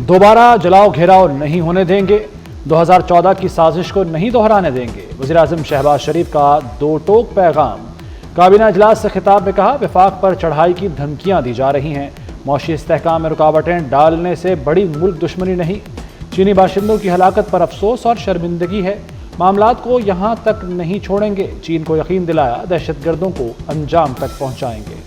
دوبارہ جلاؤ گھیراؤ نہیں ہونے دیں گے، 2014 کی سازش کو نہیں دہرانے دیں گے، وزیر اعظم شہباز شریف کا دو ٹوک پیغام۔ کابینہ اجلاس سے خطاب میں کہا وفاق پر چڑھائی کی دھمکیاں دی جا رہی ہیں، معاشی استحکام میں رکاوٹیں ڈالنے سے بڑی ملک دشمنی نہیں، چینی باشندوں کی ہلاکت پر افسوس اور شرمندگی ہے، معاملات کو یہاں تک نہیں چھوڑیں گے، چین کو یقین دلایا دہشت گردوں کو انجام تک پہنچائیں گے۔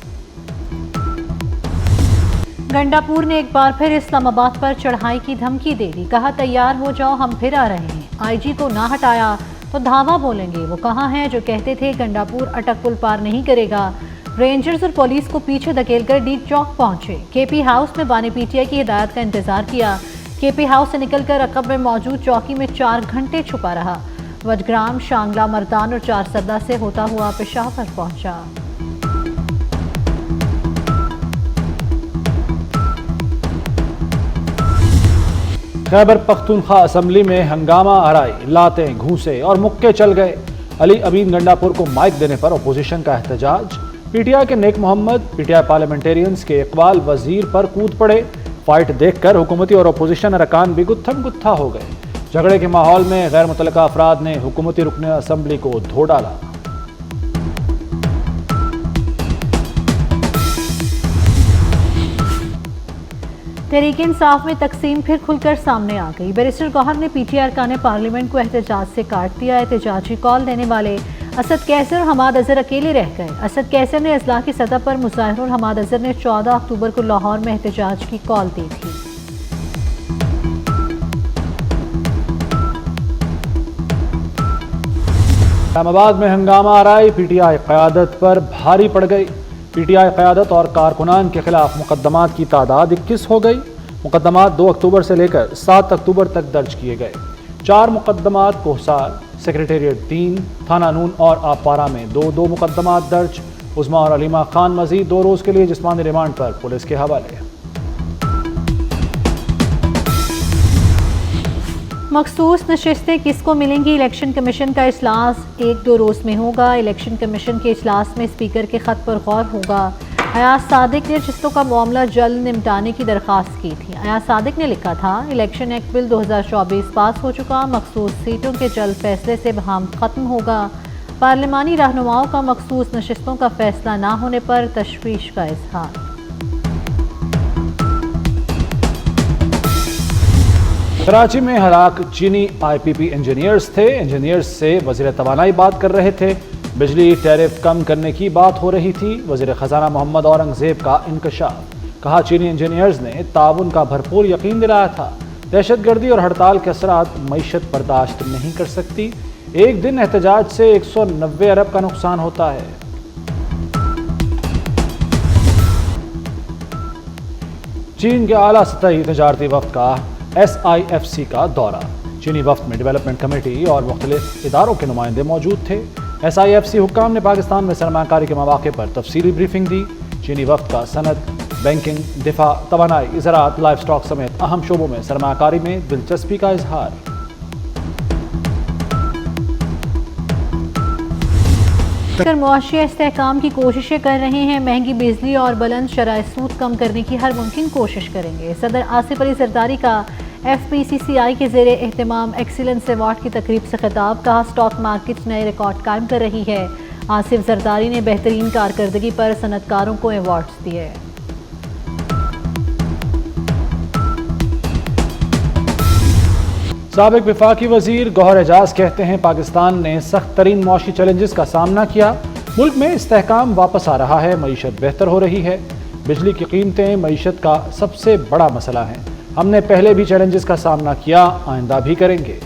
گنڈاپور نے ایک بار پھر اسلام آباد پر چڑھائی کی دھمکی دے دی، کہا تیار ہو جاؤ ہم پھر آ رہے ہیں، آئی جی کو نہ ہٹایا تو دھاوا بولیں گے، وہ کہاں ہیں جو کہتے تھے گنڈاپور اٹک پل پار نہیں کرے گا، رینجرز اور پولیس کو پیچھے دھکیل کر ڈی چوک پہنچے، کے پی ہاؤس میں بانی پی ٹی آئی کی ہدایت کا انتظار کیا، کے پی ہاؤس سے نکل کر عقب میں موجود چوکی میں 4 گھنٹے چھپا رہا، وجگرام، شانگلہ، مردان اور چارسدہ سے ہوتا ہوا پشاور پہنچا۔ خیبر پختونخوا اسمبلی میں ہنگامہ آرائی، لاتیں، گھونسے اور مکے چل گئے، علی امین گنڈاپور کو مائک دینے پر اپوزیشن کا احتجاج، پی ٹی آئی کے نیک محمد پی ٹی آئی پارلیمنٹیرینز کے اقبال وزیر پر کود پڑے، فائٹ دیکھ کر حکومتی اور اپوزیشن ارکان بھی گتھم گتھا ہو گئے، جھگڑے کے ماحول میں غیر متعلقہ افراد نے حکومتی رکن اسمبلی کو دھو ڈالا۔ تحریک انصاف میں تقسیم پھر کھل کر سامنے آ گئی، بیرسٹر گوہر نے پی ٹی آئی ارکان پارلیمنٹ کو احتجاج سے کاٹ دیا، احتجاجی کال دینے والے اسد کیسر اور حماد اظہر اکیلے رہ گئے، اسد کیسر نے اضلاع کی سطح پر مظاہروں اور حماد اظہر نے 14 اکتوبر کو لاہور میں احتجاج کی کال دی تھی۔ اسلام آباد میں ہنگامہ آرائی، پی ٹی آئی قیادت پر بھاری پڑ گئی، پی ٹی آئی قیادت اور کارکنان کے خلاف مقدمات کی تعداد 21 ہو گئی، مقدمات 2 اکتوبر سے لے کر 7 اکتوبر تک درج کیے گئے، 4 مقدمات کوہسار، سیکریٹریٹ 3، تھانہ نون اور آپارہ میں 2 مقدمات درج، عظمیٰ اور علیمہ خان مزید 2 روز کے لیے جسمانی ریمانڈ پر پولیس کے حوالے۔ مخصوص نشستیں کس کو ملیں گی؟ الیکشن کمیشن کا اجلاس 1-2 روز میں ہوگا، الیکشن کمیشن کے اجلاس میں اسپیکر کے خط پر غور ہوگا، ایاز صادق نے نشستوں کا معاملہ جلد نمٹانے کی درخواست کی تھی، ایاز صادق نے لکھا تھا الیکشن ایکٹ بل 2024 پاس ہو چکا، مخصوص سیٹوں کے جلد فیصلے سے بہام ختم ہوگا، پارلیمانی رہنماؤں کا مخصوص نشستوں کا فیصلہ نہ ہونے پر تشویش کا اظہار۔ کراچی میں ہلاک چینی آئی پی پی انجینئرز تھے، انجینئرز سے وزیر توانائی بات کر رہے تھے، بجلی ٹیرف کم کرنے کی بات ہو رہی تھی، وزیر خزانہ محمد اورنگزیب کا انکشاف، کہا چینی انجینئرز نے تعاون کا بھرپور یقین دلایا تھا، دہشت گردی اور ہڑتال کے اثرات معیشت برداشت نہیں کر سکتی، ایک دن احتجاج سے 190 ارب کا نقصان ہوتا ہے۔ چین کے اعلیٰ سطحی تجارتی وفد کا SIFC کا دورہ، چینی وفد میں ڈیولپمنٹ کمیٹی اور مختلف اداروں کے نمائندے موجود تھے، SIFC حکام نے پاکستان میں سرمایہ کاری کے مواقع پر تفصیلی بریفنگ دی، چینی وفد کا صنعت، بینکنگ، دفاع، توانائی، زراعت، لائف سٹاک سمیت اہم شعبوں میں سرمایہ کاری میں دلچسپی کا اظہار۔ معاشی استحکام کی کوششیں کر رہے ہیں، مہنگی بجلی اور بلند شرح سود کم کرنے کی ہر ممکن کوشش کریں گے، صدر آصف علی زرداری کا FPCCI کے زیر اہتمام ایکسیلنس ایوارڈ کی تقریب سے خطاب، کہا اسٹاک مارکیٹ نئے ریکارڈ قائم کر رہی ہے، آصف زرداری نے بہترین کارکردگی پر صنعت کاروں کو ایوارڈز دیے۔ سابق وفاقی وزیر گوہر اعجاز کہتے ہیں پاکستان نے سخت ترین معاشی چیلنجز کا سامنا کیا، ملک میں استحکام واپس آ رہا ہے، معیشت بہتر ہو رہی ہے، بجلی کی قیمتیں معیشت کا سب سے بڑا مسئلہ ہیں، ہم نے پہلے بھی چیلنجز کا سامنا کیا، آئندہ بھی کریں گے۔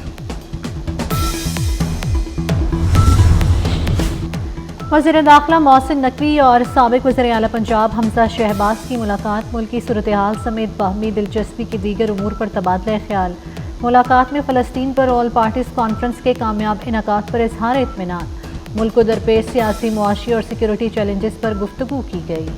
وزیر داخلہ محسن نقوی اور سابق وزیر اعلیٰ پنجاب حمزہ شہباز کی ملاقات، ملکی صورتحال سمیت باہمی دلچسپی کے دیگر امور پر تبادلہ خیال، ملاقات میں فلسطین پر آل پارٹیز کانفرنس کے کامیاب انعقاد پر اظہار اطمینان، ملک کو درپیش سیاسی، معاشی اور سیکیورٹی چیلنجز پر گفتگو کی گئی۔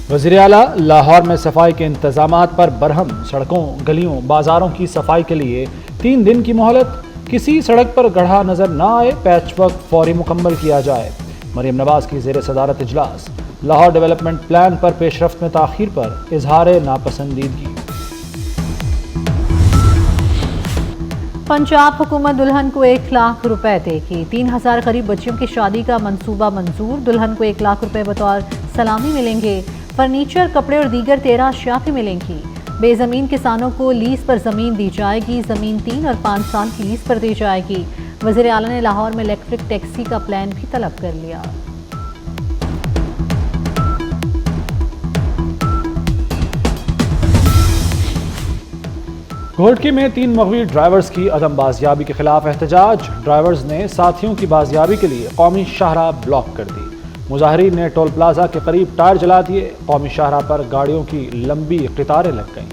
وزیر اعلیٰ لاہور میں صفائی کے انتظامات پر برہم، سڑکوں، گلیوں، بازاروں کی صفائی کے لیے 3 دن کی مہلت، کسی سڑک پر گڑھا نظر نہ آئے، پیچ ورک فوری مکمل کیا جائے، مریم نواز کی زیر صدارت اجلاس، لاہور ڈیولپمنٹ پلان پر پیش رفت میں تاخیر پر اظہار ناپسندیدگی۔ پنجاب حکومت دلہن کو 1 لاکھ روپے دے گی۔ 3000 غریب بچیوں کی شادی کا منصوبہ منظور۔ دلہن کو 1 لاکھ روپے بطور سلامی ملیں گے۔ فرنیچر، کپڑے اور دیگر 13 اشیاء بھی ملیں گی۔ بے زمین کسانوں کو لیز پر زمین دی جائے گی۔ زمین 3 اور 5 سال کی لیز پر دی جائے گی۔ وزیر اعلیٰ نے لاہور میں الیکٹرک ٹیکسی کا پلان بھی طلب کر لیا۔ گھوٹکی میں 3 مغوی ڈرائیورز کی عدم بازیابی کے خلاف احتجاج۔ ڈرائیورز نے ساتھیوں کی بازیابی کے لیے قومی شاہراہ بلاک کر دی۔ مظاہرین نے ٹول پلازا کے قریب ٹائر جلا دیے۔ قومی شاہراہ پر گاڑیوں کی لمبی قطاریں لگ گئیں۔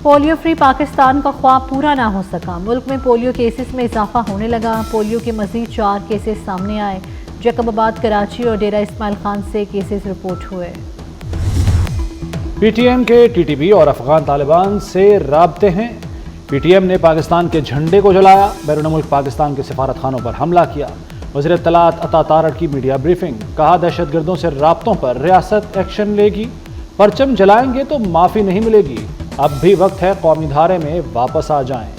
پولیو فری پاکستان کا خواب پورا نہ ہو سکا۔ ملک میں پولیو کیسز میں اضافہ ہونے لگا۔ پولیو کے مزید 4 کیسز سامنے آئے۔ جیکب آباد، کراچی اور ڈیرہ اسماعیل خان سے کیسز رپورٹ ہوئے۔ پی ٹی ایم کے ٹی ٹی پی اور افغان طالبان سے رابطے ہیں۔ پی ٹی ایم نے پاکستان کے جھنڈے کو جلایا۔ بیرون ملک پاکستان کے سفارت خانوں پر حملہ کیا۔ وزیر اطلاعات عطا تارڑ کی میڈیا بریفنگ۔ کہا دہشت گردوں سے رابطوں پر ریاست ایکشن لے گی۔ پرچم جلائیں گے تو معافی نہیں ملے گی۔ اب بھی وقت ہے قومی دھارے میں واپس آ جائیں۔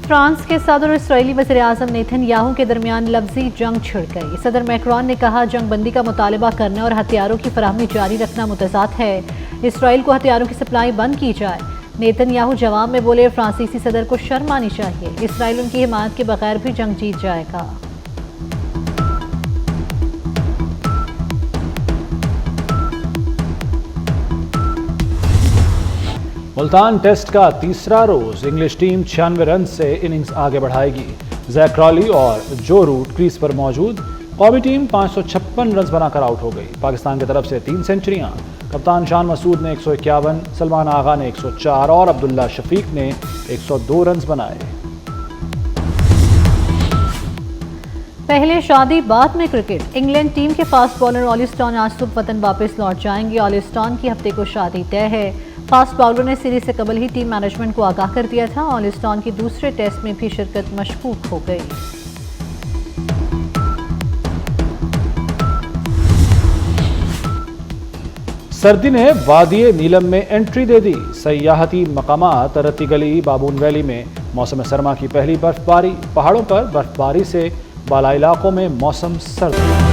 فرانس کے صدر اور اسرائیلی وزیر اعظم نیتن یاہو کے درمیان لفظی جنگ چھڑ گئی۔ صدر میکرون نے کہا جنگ بندی کا مطالبہ کرنا اور ہتھیاروں کی فراہمی جاری رکھنا متضاد ہے۔ اسرائیل کو ہتھیاروں کی سپلائی بند کی جائے۔ نیتن یاہو جواب میں بولے فرانسیسی صدر کو شرم آنی چاہیے۔ اسرائیل ان کی حمایت کے بغیر بھی جنگ جیت جائے گا۔ ملتان ٹیسٹ کا تیسرا روز انگلش ٹیم 96 رنز سے اننگز آگے بڑھائے گی۔ زیک کرالی اور جو روٹ کریز پر موجود۔ قومی ٹیم 556 رنز بنا کر آؤٹ ہو گئی۔ پاکستان کی طرف سے 3 سینچریاں۔ کپتان شان مسعود نے 151، سلمان آغا نے 104 اور عبداللہ شفیق نے 102 رنز بنائے۔ پہلے شادی بعد میں کرکٹ۔ انگلینڈ ٹیم کے فاسٹ بالر آلی اسٹون آج صبح وطن واپس لوٹ جائیں گے۔ آلی اسٹون کی ہفتے کو شادی طے ہے۔ فاسٹ بالر نے سیریز سے قبل ہی ٹیم مینجمنٹ کو آگاہ کر دیا تھا۔ آلی اسٹون کی دوسرے ٹیسٹ میں بھی شرکت مشکوک ہو گئی۔ سردی نے وادی نیلم میں انٹری دے دی۔ سیاحتی مقامات رتی گلی، بابون ویلی میں موسم سرما کی پہلی برف باری۔ پہاڑوں پر برف باری سے بالا علاقوں میں موسم سرد۔